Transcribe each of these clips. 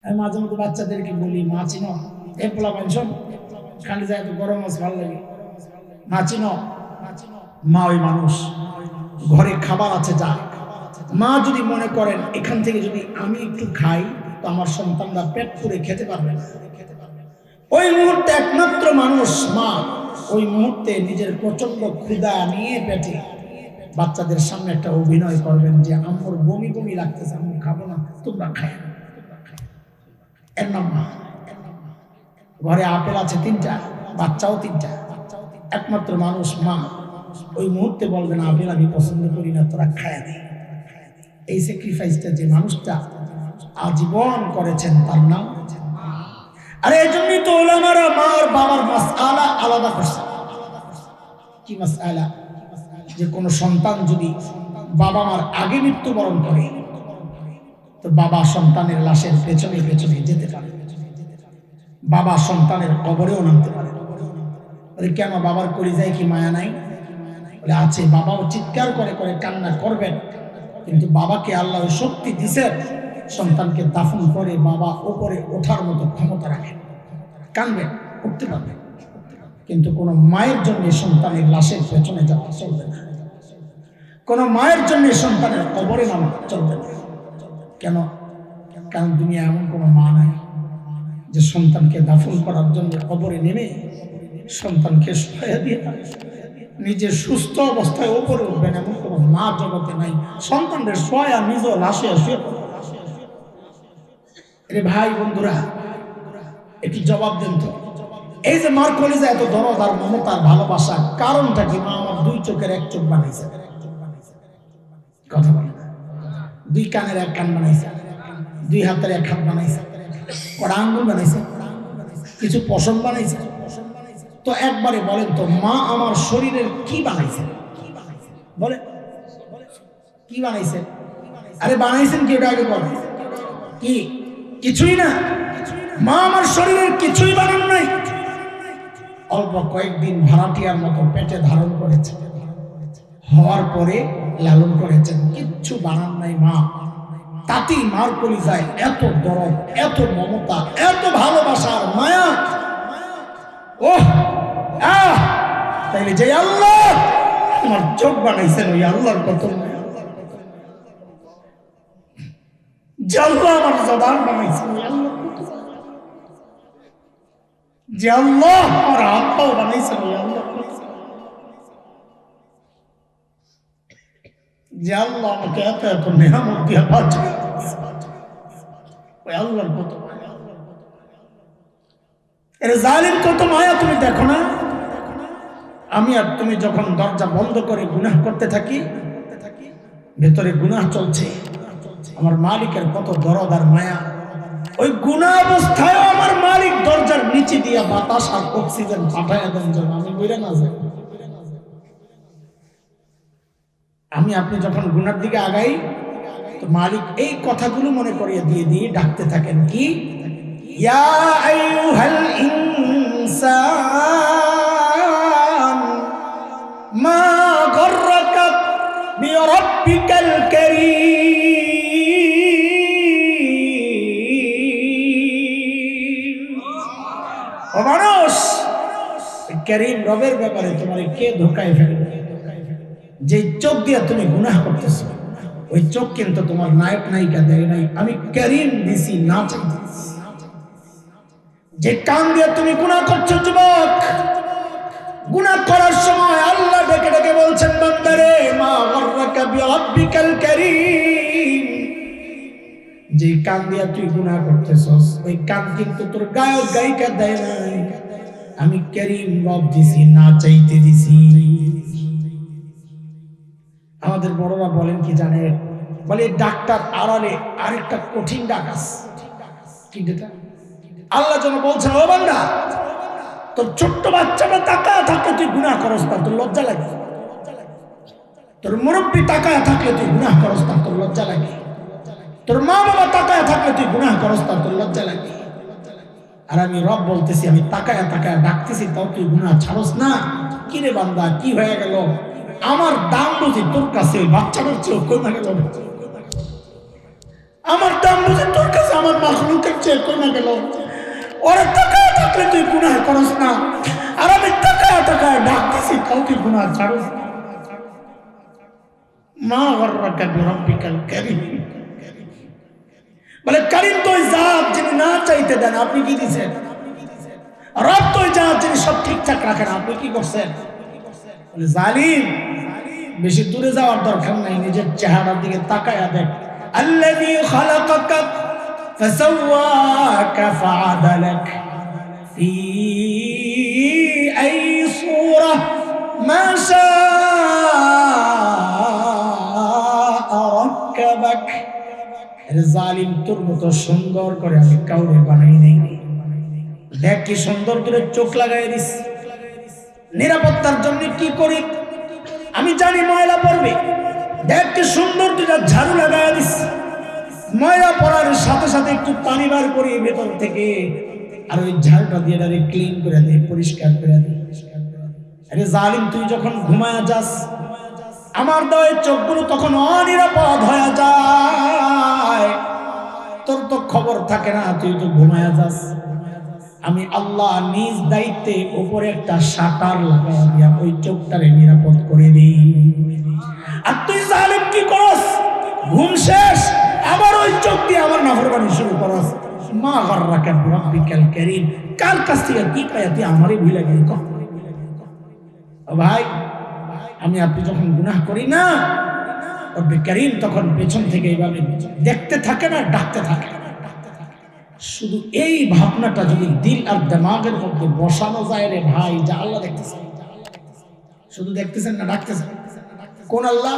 আমি মাঝে মধ্যে বাচ্চাদেরকে বলি, মা চিনো এ পোলা পেনশন খালি যায় তো গরম মাছ ভালো লাগে, মা চিনো। মা ওই মানুষ, ঘরে খাবার আছে যা। মা যদি মনে করেন এখান থেকে যদি আমি একটু খাই তো আমার সন্তানরা পেট পুরে খেতে পারবে না, ওই মুহূর্তে একমাত্র মানুষ মা ওই মুহূর্তে নিজের প্রচন্ড ক্ষুধা নিয়ে পেটে বাচ্চাদের সামনে একটা অভিনয় করবেন যে আম্মুর বমি বমি লাগতেছে, আম্মু খাবো না, তোমরা খাই। এর নাম মা। ঘরে আপেল আছে 3টা, বাচ্চাও 3টা, একমাত্র মানুষ মা ওই মুহূর্তে বলবেন আপেল আমি পছন্দ করি না, তোরা খায় দে। এই স্যাক্রিফাইসটা যে মানুষটা আজীবন করেছেন তার নাম। আর এই জন্যই তো ওলামারা মার বাবার মাসআলা আলাদা করছে। কি মাসআলা? যে কোনো সন্তান যদি বাবা মার আগে মৃত্যুবরণ করে তো বাবা সন্তানের লাশের পেছনে পেছনে যেতে পারে, বাবা সন্তানের কবরেও নামতে পারে। বলে কেন, বাবার কলিজায় কি মায়া নাই? বলে আছে। বাবাও চিৎকার করে করে কান্না করবেন, কিন্তু বাবাকে আল্লাহ শক্তি দিছেন সন্তানকে দাফন করে বাবা উপরে ওঠার মতো ক্ষমতা রাখেন, কানবেন, উঠতে পারবেন। কিন্তু কোনো মায়ের জন্য সন্তানের লাশের পেছনে যাওয়া চলবে না, কোনো মায়ের জন্য সন্তানের কবরে নামা চলবে না। কেন? কারণ দুনিয়া এমন কোনো মা নাই যে সন্তানকে দাফন করার জন্য কবরে নেমে সন্তানকে সহায় দিয়ে নিজে সুস্থ অবস্থায় উপরে উঠবেন, এমন কোনো মা জগতে নাই। সন্তানদের সহায় আর নিজেও লাশে আসে। রে ভাই বন্ধুরা, একটু জবাব দেন তো, এই যে মার কলিজা এত দরদ আর মমতার ভালোবাসা, কারণটা কি? মা আমার 2 চোখের 1 চোখ বানাইছে, কথা বলে না, 2 কানের 1 কান বানাইছে, 2 হাতের 1 হাত বানাইছে, কড়া আঙ্গুল বানাইছে, কিছু পশম বানাইছে। তো একবারে বলেন তো, মা আমার শরীরের কি বানাইছে? বলে কি বানাইছে? আরে বানাইছেন কি? ওটা আগে বলেন। কি? কিছুই না। মা আমার শরীরের কিছুই বানান নাই, অল্প কয়েকদিন ভাড়াটিয়ার মতো পেটে ধারণ করেছে, হওয়ার পরে লালন করেছেন, কিচ্ছু বানান নাই মা। তাতেই মার কলিজায় এত দরদ, এত মমতা, এত ভালোবাসার মায়া। ওহ আহ, তাইলে যে আল্লাহ আমার চোখ বানাইছেন ওই আল্লাহর কত মায়া, যে আল্লাহ আমার জবান বানাইছেন ওই আল্লাহ কত মায়া, যে আল্লাহ আমার হাত পাও বানাইছেন ওই আল্লাহ কত মায়া, যে আল্লাহ আমাকে এত এত নেয়ামত দিয়া বাঁচায় ওই আল্লাহর কত মায়া। এর জালিম কত মায়া তুমি দেখো না? আমি আর তুমি যখন দরজা বন্ধ করে গুনাহ করতে থাকি, ভেতরে গুনাহ চলছে, আমার মালিকের কত দরদ আর মায়া। ওই গুনাহ অবস্থায় আমার মালিক দরজার নিচে দিয়া বাতাস আর অক্সিজেন পাঠায় দেন যেন আমি বেরে না যাই। আমি আপনি যখন গুনার দিকে আগাই তো মালিক এই কথাগুলো মনে করিয়ে দিয়ে দিয়ে ডাকতে থাকেন, কি? ইয়া আইয়ুহাল ইনসান মা গররাকা বিরাব্বিকাল কারীম। ও মানুষ, কারীম রবের ব্যাপারে তোমার কে ধোঁকায় ফেলবে? যে চোখ দিয়ে তুমি গুনাহ করতেছো ওই চোখ কিন্তু তোমার নায়ক নায়িকা দেয় নাই, আমি কারীম দিছি না চাইতে। যে কান দিয়ে তুমি গুনাহ করছো যুবক, গুনাহ করার সময় আল্লাহ ডেকে ডেকে বলছেন, বান্দারে মা গররাকা বিরাব্বিকাল কারীম। যে কান দিয়ে তুই গুনাহ করতেছস ওই কান কিন্তু তোর গায়ক গায়িকা দেয় নাই, আমি কারীম রব দিছি না চাইতে দিছি। আমাদের বড়রা বলেন কি জানে? বলে ডাক্তার আড়ালে আরেকটা কঠিন ডাক আছে। কি যেটা? আল্লাহ যেন বলছেন, ও বান্দা, তোর ছোট্ট বাচ্চাটা তাকায় থাকলে তুই গুনাহ করস না, তোর লজ্জা লাগে? তোর মুরব্বী তাকায় থাকলে তুই গুনাহ করস না, তোর লজ্জা লাগে? তোর মা বাবা তাকায় থাকলে তুই গুনাহ করস না, তোর লজ্জা লাগে? আর আমি রব বলতেছি, আমি তাকায় তাকায় ডাকতেছি, তাও তুই গুনাহ ছাড়স না। কি রে বান্দা, কি হয়ে গেল? আমার দাম বুঝি তোর কাছে ওই বাচ্চাটার চেয়েও কমে গেল। আমার দাম বুঝে তোর কাছে আমার মাখলুকের চেয়ে কমে গেল। ওরা টাকায় থাকলে তুই গুনাহ করস না, আর আমি টাকায় টাকায় ডাকতেছি কাউকে গুনাহ ছাড়স না। মা গর্রাকা বিরাব্বিকাল কারীম। বলে কারীম তো ওই জাত যিনি না চাইতে দেন, আপনি কি দিছেন? রব তো ওই জাত যিনি সব ঠিকঠাক রাখেন, আপনি কি করছেন? বলে জালিম, বেশি দূরে যাওয়ার দরকার নাই, নিজের চেহারার দিকে তাকায়া দেখ। আল্লাযী খালাকাকা ফাসাওয়াকা ফাআদালাক ফি আই সূরা মা শাআ রাক্কাবাক। আরে জালিম, তোর মতো সুন্দর করে আমি কাউরে বানাই নাই। দেখ কি সুন্দর করে চোখ লাগাই দিস। নিরাপত্তার জন্য কি করি আমি জানি, ময়লা পড়বে। দেখ কি সুন্দর তুই ঝাড়ু লাগাই দিস। ময়লা পড়ার সাথে সাথে একটু পানি বার করি ভেতর থেকে, আর ওই ঝাড়ুটা দিয়ে ডাইরেক্ট ক্লিন করে দিই, পরিষ্কার করে দিই। আরে জালিম, তুই যখন ঘুমায়া যাস, আমার দয়ের চোখগুলো তখন অনিরাপদ হয়ে যায়। তোর তো খবর থাকে না, তুই তো ঘুমায়া যাস। আমি আল্লাহ নিজ দায়িত্বে উপরে একটা শাটার লাগাই দিয়া ওই চোখটারে নিরাপদ করে দিই। আর তুই জালিম কি করস? ঘুম শেষ আবার ওই চোখ দিয়ে আমার নাফরমানি শুরু করস। মা গর্রাকা বিরাব্বিকাল কারীম। কার কাছ থেকে কি পাইয়া তুই আমারই ভুলে গেলি? ভাই, আমি আপনি যখন গুনাহ করি না, রব্বে কারীম তখন পেছন থেকে এইভাবে দেখতে থাকে না, ডাকতে থাকে। শুধু এই ভাবনাটা যদি দিল আর দিমাগের মধ্যে বসানো যায় রে ভাই, যা আল্লাহ দেখতেছেন। শুধু দেখতেছেন না, ডাকতেছেন। কোন আল্লাহ?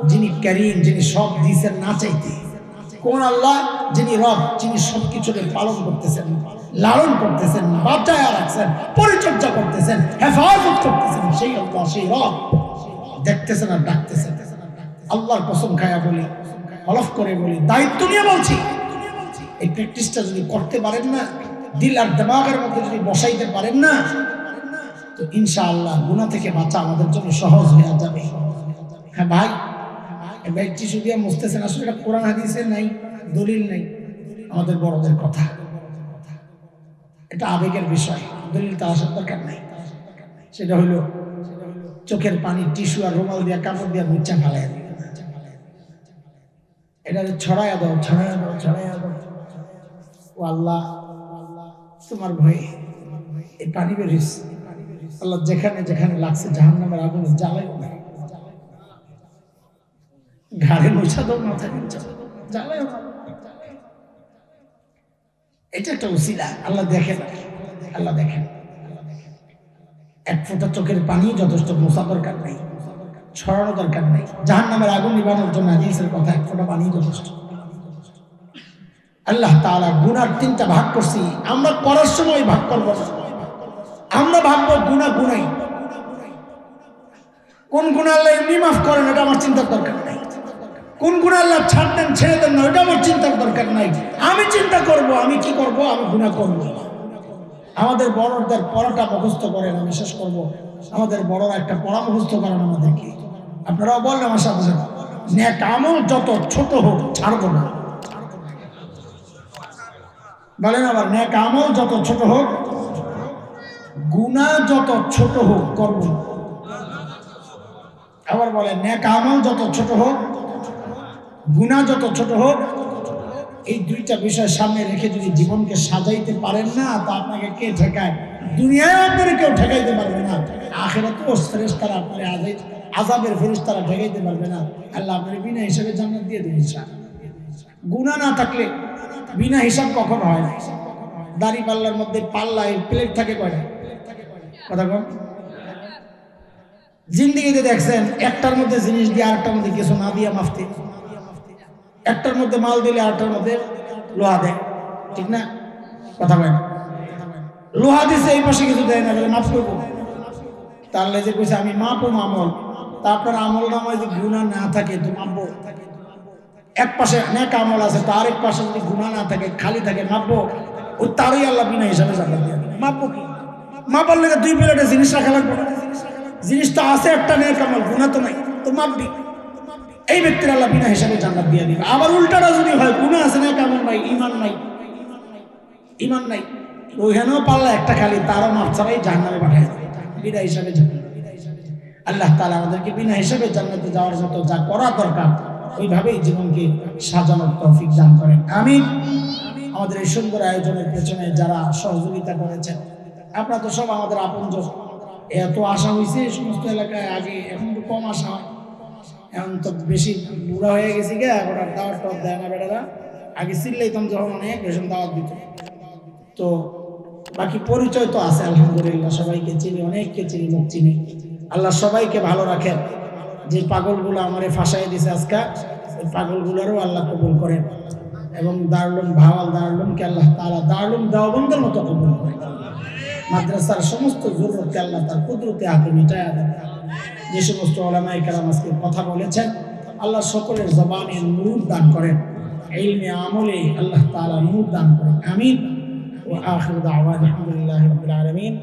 যিনি কারীম, যিনি সব দিয়েছেন না চাইতে। কোন আল্লাহ? যিনি রব, যিনি সবকিছুকে পালন করতেছেন, লালন করতেছেন, বাঁচায়া রাখছেন, পরিচর্যা করতেছেন, হেফাজত করতেছেন। সেই আল্লাহ, সেই রব দেখতেছেন আর ডাকতেছেন। আল্লাহর কসম খায়া বলি, হলফ করে বলি, দায়িত্ব নিয়ে বলছি, এই প্র্যাকটিসটা যদি করতে পারেন না, দিল আর দিমাগের মধ্যে যদি বসাইতে পারেন না, তো ইনশাআল্লাহ গুনাহ থেকে বাঁচা আমাদের জন্য সহজ হয়ে যাবে। হ্যাঁ ভাই, ভাই টিস্যু দিয়ে মুছতেছেন, আসলে এটা কোরআন হাদিসে নাই, দলিল নাই, আমাদের বড়দের কথা। এটা আবেগের বিষয়, দলিলটা আসার দরকার নাই। সেটা হইলো চোখের পানি টিস্যু আর রুমাল দিয়া কাপড় দিয়া মুচ্ছা ফেলাইয়া দিই। এটা ছড়াইয়া দাও, ছড়াইয়া দাও, ছড়াইয়া দাও। ও আল্লাহ, তোমার ভয়ে এই পানি বেরিস। আল্লাহ যেখানে যেখানে লাগছে জাহান্নামের আগুনে জ্বালাই না, ঘাড়ে মুছা দাও, মাথা জ্বালাই না। এটা একটা উসিলা। আল্লাহ দেখেন, আল্লাহ দেখেন। এক ফোঁটা চোখের পানি যথেষ্ট, মোছা দরকার নাই, ছড়ানো দরকার নাই। জাহান্নামের আগুন নিবানোর জন্য হাদিসের কথা, এক ফোঁটা পানি যথেষ্ট। আল্লাহ তাআলা গুনার তিনটা ভাগ করছি, আমরা করার সময় ভাগ করবো না। আমরা ভাববো গুনাহ গুনাই, কোন গুনাহ আল্লাহ এমনি মাফ করেন এটা আমার চিন্তার দরকার নাই। কোন গুনাহ আল্লাহ ছাড় দেন, ছেড়ে দেন না, এটা আমার চিন্তার দরকার নাই। আমি চিন্তা করব আমি কি করব, আমি গুনাহ করব। আমাদের বড়দের পড়াটা মুখস্থ করেন, আমি শেষ করবো। আমাদের বড়রা একটা পড়া মুখস্থ করেন আমাদেরকে। আপনারাও বললেন আমার সাথে সাথে, নেক আমল যত ছোট হোক ছাড়বো না। বলেন আবার, নেক আমল যত ছোট হোক, গুনাহ যত ছোট হোক করব। আবার বলেন, নেক আমল যত ছোট হোক, গুনাহ যত ছোট হোক। এই দুইটা বিষয় সামনে রেখে যদি জীবনকে সাজাইতে পারেন না, তা আপনাকে কে ঠেকায়? দুনিয়ায় আপনারা কেউ ঠেকাইতে পারবে না, আখিরাতেও ফেরেশতারা আপনার আযাবের ফেরেশতারা ঠেকাইতে পারবে না। আল্লাহ আপনার বিনা হিসাবে জান্নাত দিয়ে দেবে। গুনাহ না থাকলে বিনা হিসাব কখন হয় না। দাড়ি পাল্লার মধ্যে পাল্লায় প্লেট থাকে কয়টা? কথা কম। জিন্দিগিতে দেখছেন একটার মধ্যে জিনিস দিয়ে আরেকটার মধ্যে কিছু না দিয়া মাফতে, একটার মধ্যে মাল দিলে আরেকটার মধ্যে লোহা দেয়, ঠিক না? কথা বলেন, লোহা দিছে এই পাশে কিছু দেয় না, বলে মাফ করবো। তাহলে যে কইছে আমি মাপো আমল, তা আপনার আমল নামায় যদি গুনাহ না থাকে তো মাপবো। এক পাশে নেক আমল আছে, তো আরেক পাশে যদি গুনাহ না থাকে, খালি থাকে, মাপবো। ওই তারই আল্লাহ বিনা হিসাবে জান্নাত দিয়ে দেবে। মাপবো কি? মাপার লেগে দুই প্লেটে জিনিস রাখা লাগবে না। জিনিস তো আছে একটা, নেক আমল, গুনাহ তো নাই, তো মাপবি। এই ব্যক্তির আল্লাহ বিনা হিসাবে জান্নাত দিয়ে দিবে। আবার উল্টাটা যদি হয়, গুনাহ আছে না কেমন নাই, ঈমান নাই, ঈমান নাই, ওইখানেও পারলে একটা খালি তারও মাপ ছাড়াই জাহান্নামে পাঠায় দেবে বিনা হিসাবে জান্নাত। আল্লাহ তাআলা আমাদেরকে বিনা হিসাবে জান্নাতে যাওয়ার মতো যা করা দরকার ওইভাবেই জীবনকে সাজানোর তৌফিক দান করেন, আমিন। আমাদের এই সুন্দর আয়োজনের পেছনে যারা সহযোগিতা করেছেন, আপনারা তো সব আমাদের আপনজন। এত আশা হয়েছে এই সমস্ত এলাকায়, আগে এখন তো কম আশা হয়, এখন তো বেশি বুড়া হয়ে গেছি গে, এখন আর দাওয়াত টাওয়াত দেয় না বেটারা। আগে চিল্লাইতাম যখন অনেক ভীষণ দাওয়াত দিত। তো বাকি পরিচয় তো আছে আলহামদুলিল্লাহ, সবাইকে চিনি, অনেককে চিনি, মুখ চিনি। আল্লাহ সবাইকে ভালো রাখেন। যে পাগলগুলো আমারে ফাঁসাই দিছে আজকে, ওই পাগলগুলোরও আল্লাহ কবুল করেন, এবং দারুল ভাওয়াল দারুলকে আল্লাহ তাআলা দারুল দেওবন্দের মতো কবুল করেন। মাদ্রাসার সমস্ত জরুরতকে আল্লাহ তার কুদরতে হাতে মিটায়া দেন। যে সমস্ত উলামায়ে কেরাম আজকে কথা বলেছেন, আল্লাহ সকলের জবানে নূর দান করেন, ইলমে আমলে আল্লাহ তাআলা নূর দান করেন, আমিন। ওয়া আখিরু দাওয়ানা আলহামদুলিল্লাহি রাব্বিল আলামিন।